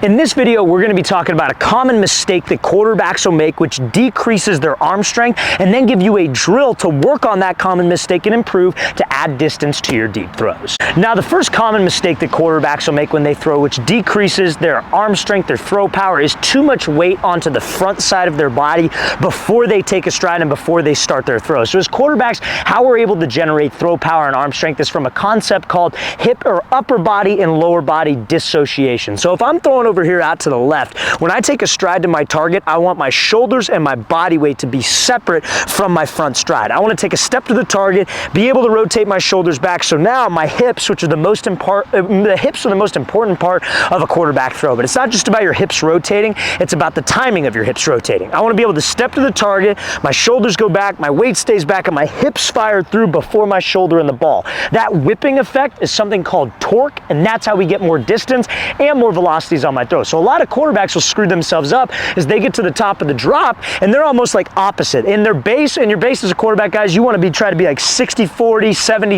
In this video, we're going to be talking about a common mistake that quarterbacks will make, which decreases their arm strength, and then give you a drill to work on that common mistake and improve to add distance to your deep throws. Now, the first common mistake that quarterbacks will make when they throw, which decreases their arm strength, their throw power, is too much weight onto the front side of their body before they take a stride and before they start their throw. So as quarterbacks, how we're able to generate throw power and arm strength is from a concept called hip or upper body and lower body dissociation. So if I'm throwing over here out to the left, when I take a stride to my target, I want my shoulders and my body weight to be separate from my front stride. I want to take a step to the target, be able to rotate my shoulders back. So now my hips, which are the most important part of a quarterback throw. But it's not just about your hips rotating, it's about the timing of your hips rotating. I want to be able to step to the target, my shoulders go back, my weight stays back, and my hips fire through before my shoulder and the ball. That whipping effect is something called torque, and that's how we get more distance and more velocities on my throw. So a lot of quarterbacks will screw themselves up as they get to the top of the drop, and they're almost like opposite. In their base, and your base as a quarterback, guys, you want to try to be like 60-40,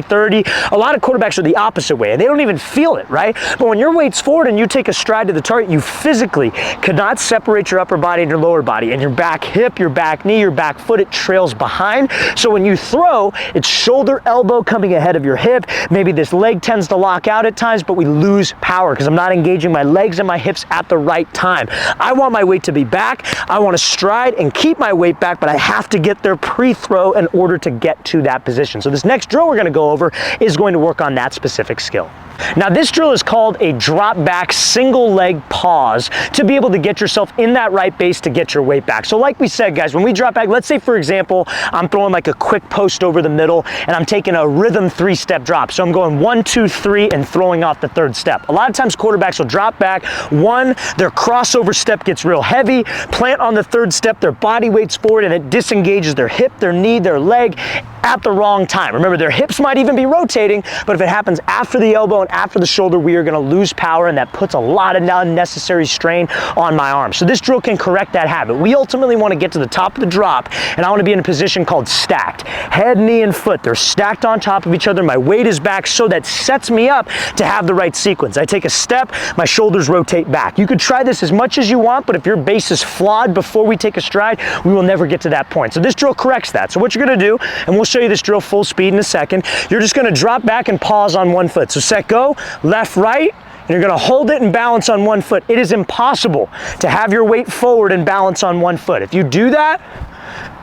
70-30. A lot of quarterbacks are the opposite way, and they don't even feel it, right? But when your weight's forward and you take a stride to the target, you physically could not separate your upper body and your lower body, and your back hip, your back knee, your back foot, it trails behind. So when you throw, it's shoulder, elbow coming ahead of your hip. Maybe this leg tends to lock out at times, but we lose power because I'm not engaging my legs and my hips at the right time. I want my weight to be back. I want to stride and keep my weight back, but I have to get there pre-throw in order to get to that position. So this next drill we're going to go over is going to work on that specific skill. Now, this drill is called a drop back single leg pause to be able to get yourself in that right base to get your weight back. So like we said, guys, when we drop back, let's say, for example, I'm throwing like a quick post over the middle and I'm taking a rhythm 3-step drop. So I'm going 1, 2, 3 and throwing off the 3rd step. A lot of times quarterbacks will drop back. One, their crossover step gets real heavy, plant on the 3rd step, their body weight's forward and it disengages their hip, their knee, their leg at the wrong time. Remember, their hips might even be rotating, but if it happens after the elbow and after the shoulder, we are going to lose power, and that puts a lot of unnecessary strain on my arm. So this drill can correct that habit. We ultimately want to get to the top of the drop, and I want to be in a position called stacked. Head, knee, and foot, they're stacked on top of each other. My weight is back, so that sets me up to have the right sequence. I take a step, my shoulders rotate back. You could try this as much as you want, but if your base is flawed before we take a stride, we will never get to that point. So this drill corrects that. So what you're going to do, and we'll show you this drill full speed in a second, you're just going to drop back and pause on one foot. So set, go, left, right, and you're going to hold it and balance on one foot. It is impossible to have your weight forward and balance on one foot. If you do that,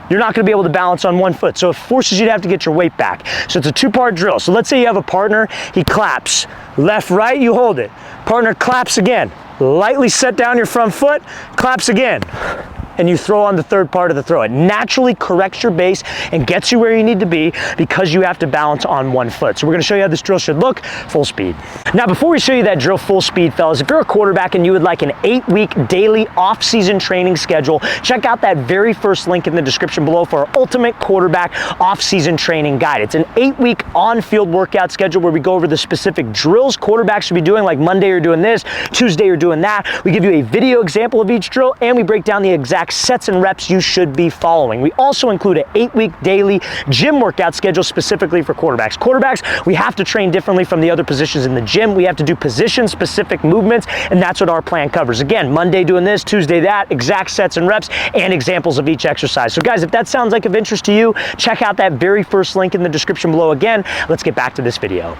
you're not going to be able to balance on one foot. So it forces you to have to get your weight back. So it's a 2-part drill. So let's say you have a partner, he claps. Left, right, you hold it. Partner claps again. Lightly set down your front foot, claps again. And you throw on the 3rd part of the throw. It naturally corrects your base and gets you where you need to be because you have to balance on one foot. So we're going to show you how this drill should look full speed. Now, before we show you that drill full speed, fellas, if you're a quarterback and you would like an 8-week daily off-season training schedule, check out that very first link in the description below for our ultimate quarterback off-season training guide. It's an 8-week on-field workout schedule where we go over the specific drills quarterbacks should be doing, like Monday you're doing this, Tuesday you're doing that. We give you a video example of each drill, and we break down the exact sets and reps you should be following. We also include an 8-week daily gym workout schedule specifically for quarterbacks. Quarterbacks, we have to train differently from the other positions in the gym. We have to do position-specific movements, and that's what our plan covers. Again, Monday doing this, Tuesday that, exact sets and reps, and examples of each exercise. So guys, if that sounds like of interest to you, check out that very first link in the description below. Again, let's get back to this video.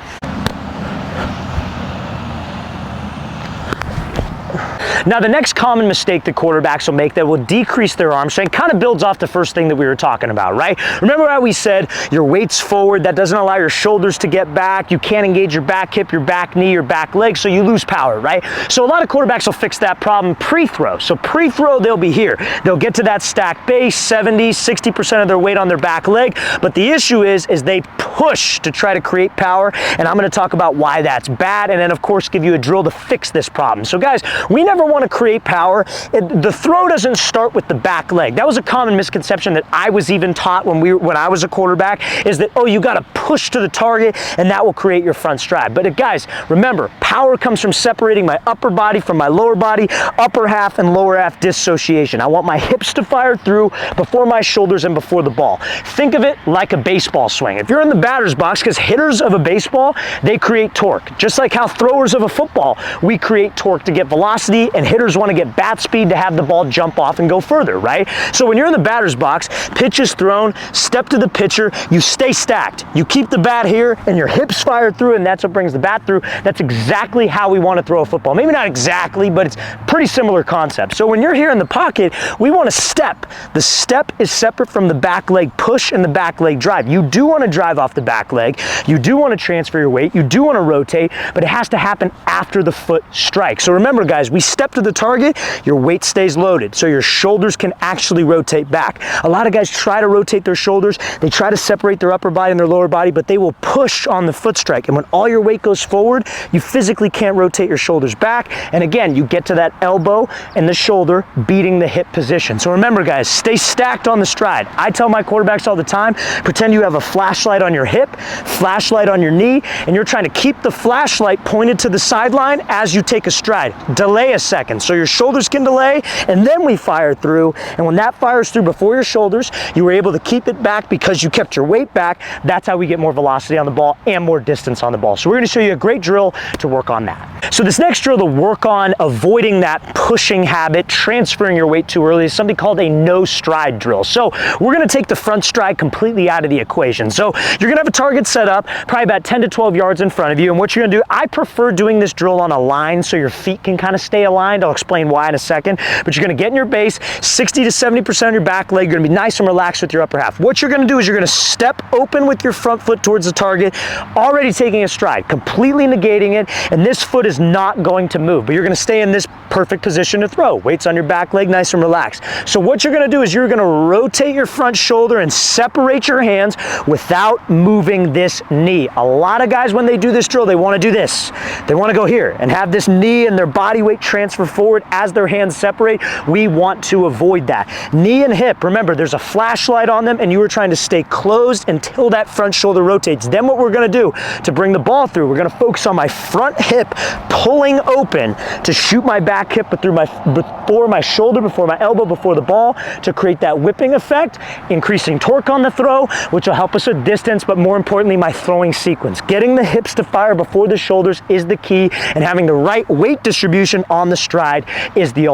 Now, the next common mistake that quarterbacks will make that will decrease their arm strength kind of builds off the first thing that we were talking about, right? Remember how we said your weight's forward, that doesn't allow your shoulders to get back, you can't engage your back hip, your back knee, your back leg, so you lose power, right? So a lot of quarterbacks will fix that problem pre-throw. So pre-throw, they'll be here. They'll get to that stacked base, 70, 60% of their weight on their back leg, but the issue is they push to try to create power, and I'm going to talk about why that's bad, and then of course give you a drill to fix this problem. So guys, we never want to create power. The throw doesn't start with the back leg. That was a common misconception that I was even taught when I was a quarterback, is that, oh, you got to push to the target and that will create your front stride. But guys, remember, power comes from separating my upper body from my lower body, upper half and lower half dissociation. I want my hips to fire through before my shoulders and before the ball. Think of it like a baseball swing. If you're in the batter's box, because hitters of a baseball, they create torque. Just like how throwers of a football, we create torque to get velocity and and hitters want to get bat speed to have the ball jump off and go further, right? So when you're in the batter's box, pitch is thrown, step to the pitcher, you stay stacked. You keep the bat here and your hips fire through, and that's what brings the bat through. That's exactly how we want to throw a football. Maybe not exactly, but it's pretty similar concept. So when you're here in the pocket, we want to step. The step is separate from the back leg push and the back leg drive. You do want to drive off the back leg. You do want to transfer your weight. You do want to rotate, but it has to happen after the foot strikes. So remember, guys, we step to the target, your weight stays loaded, so your shoulders can actually rotate back. A lot of guys try to rotate their shoulders. They try to separate their upper body and their lower body, but they will push on the foot strike. And when all your weight goes forward, you physically can't rotate your shoulders back. And again, you get to that elbow and the shoulder beating the hip position. So remember, guys, stay stacked on the stride. I tell my quarterbacks all the time, pretend you have a flashlight on your hip, flashlight on your knee, and you're trying to keep the flashlight pointed to the sideline as you take a stride. Delay a second so your shoulders can delay, and then we fire through. And when that fires through before your shoulders, you were able to keep it back because you kept your weight back. That's how we get more velocity on the ball and more distance on the ball. So we're going to show you a great drill to work on that. So this next drill to work on avoiding that pushing habit, transferring your weight too early, is something called a no stride drill. So we're going to take the front stride completely out of the equation. So you're going to have a target set up probably about 10 to 12 yards in front of you. And what you're going to do, I prefer doing this drill on a line so your feet can kind of stay aligned. I'll explain why in a second. But you're going to get in your base, 60 to 70% of your back leg. You're going to be nice and relaxed with your upper half. What you're going to do is you're going to step open with your front foot towards the target, already taking a stride, completely negating it, and this foot is not going to move, but you're going to stay in this perfect position to throw. Weights on your back leg, nice and relaxed. So what you're going to do is you're going to rotate your front shoulder and separate your hands without moving this knee. A lot of guys, when they do this drill, they want to do this. They want to go here and have this knee and their body weight transfer forward as their hands separate. We want to avoid that. Knee and hip, remember, there's a flashlight on them and you are trying to stay closed until that front shoulder rotates. Then what we're going to do to bring the ball through, we're going to focus on my front hip pulling open to shoot my back hip before my shoulder, before my elbow, before the ball, to create that whipping effect, increasing torque on the throw, which will help us with distance, but more importantly, my throwing sequence. Getting the hips to fire before the shoulders is the key, and having the right weight distribution on the stride is the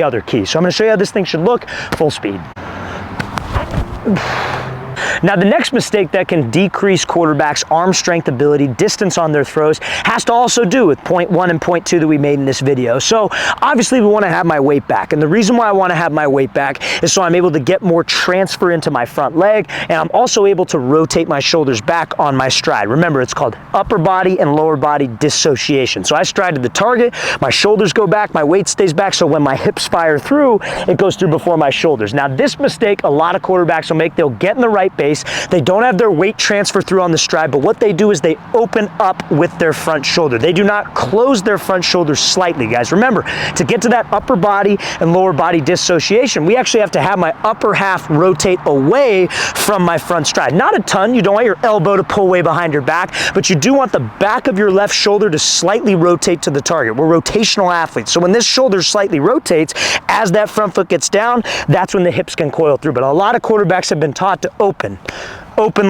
other key. So I'm going to show you how this thing should look full speed. Now, the next mistake that can decrease quarterbacks' arm strength ability, distance on their throws, has to also do with point 1 and point 2 that we made in this video. So obviously we want to have my weight back. And the reason why I want to have my weight back is so I'm able to get more transfer into my front leg, and I'm also able to rotate my shoulders back on my stride. Remember, it's called upper body and lower body dissociation. So I stride to the target, my shoulders go back, my weight stays back, so when my hips fire through, it goes through before my shoulders. Now, this mistake a lot of quarterbacks will make. They'll get in the right base. They don't have their weight transfer through on the stride, but what they do is they open up with their front shoulder. They do not close their front shoulder slightly, guys. Remember, to get to that upper body and lower body dissociation, we actually have to have my upper half rotate away from my front stride. Not a ton. You don't want your elbow to pull way behind your back, but you do want the back of your left shoulder to slightly rotate to the target. We're rotational athletes. So when this shoulder slightly rotates, as that front foot gets down, that's when the hips can coil through. But a lot of quarterbacks have been taught to open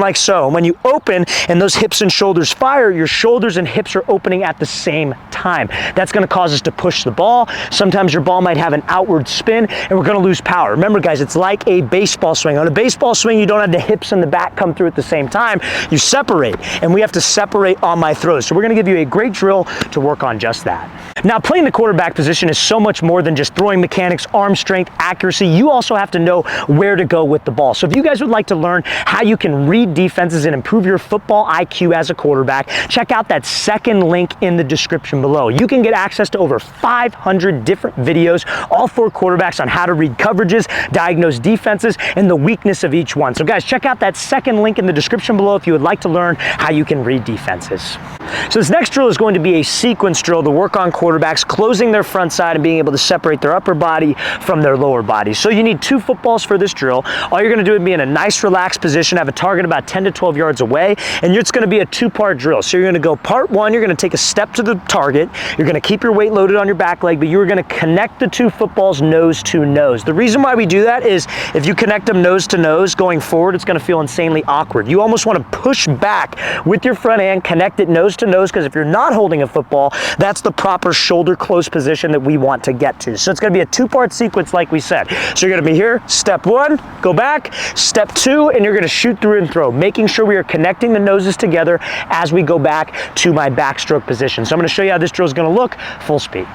like so. And when you open and those hips and shoulders fire, your shoulders and hips are opening at the same time. That's going to cause us to push the ball. Sometimes your ball might have an outward spin and we're going to lose power. Remember, guys, it's like a baseball swing. On a baseball swing, you don't have the hips and the back come through at the same time. You separate, and we have to separate on my throws. So we're going to give you a great drill to work on just that. Now, playing the quarterback position is so much more than just throwing mechanics, arm strength, accuracy. You also have to know where to go with the ball. So if you guys would like to learn how you can read defenses and improve your football IQ as a quarterback, check out that second link in the description below. You can get access to over 500 different videos, all for quarterbacks, on how to read coverages, diagnose defenses, and the weakness of each one. So guys, check out that second link in the description below if you would like to learn how you can read defenses. So this next drill is going to be a sequence drill to work on quarterbacks closing their front side and being able to separate their upper body from their lower body. So you need 2 footballs for this drill. All you're going to do is be in a nice relaxed position, have a target about 10 to 12 yards away, and it's going to be a two-part drill. So you're going to go part one, you're going to take a step to the target, you're going to keep your weight loaded on your back leg, but you're going to connect the two footballs nose to nose. The reason why we do that is if you connect them nose to nose going forward, it's going to feel insanely awkward. You almost want to push back with your front hand, connect it nose to nose, because if you're not holding a football, that's the proper shoulder close position that we want to get to. So it's going to be a two-part sequence like we said. So you're going to be here, step one, go back, step two, and you're going to shoot through and throw, making sure we are connecting the noses together as we go back to my backstroke position. So I'm going to show you how this drill is going to look full speed.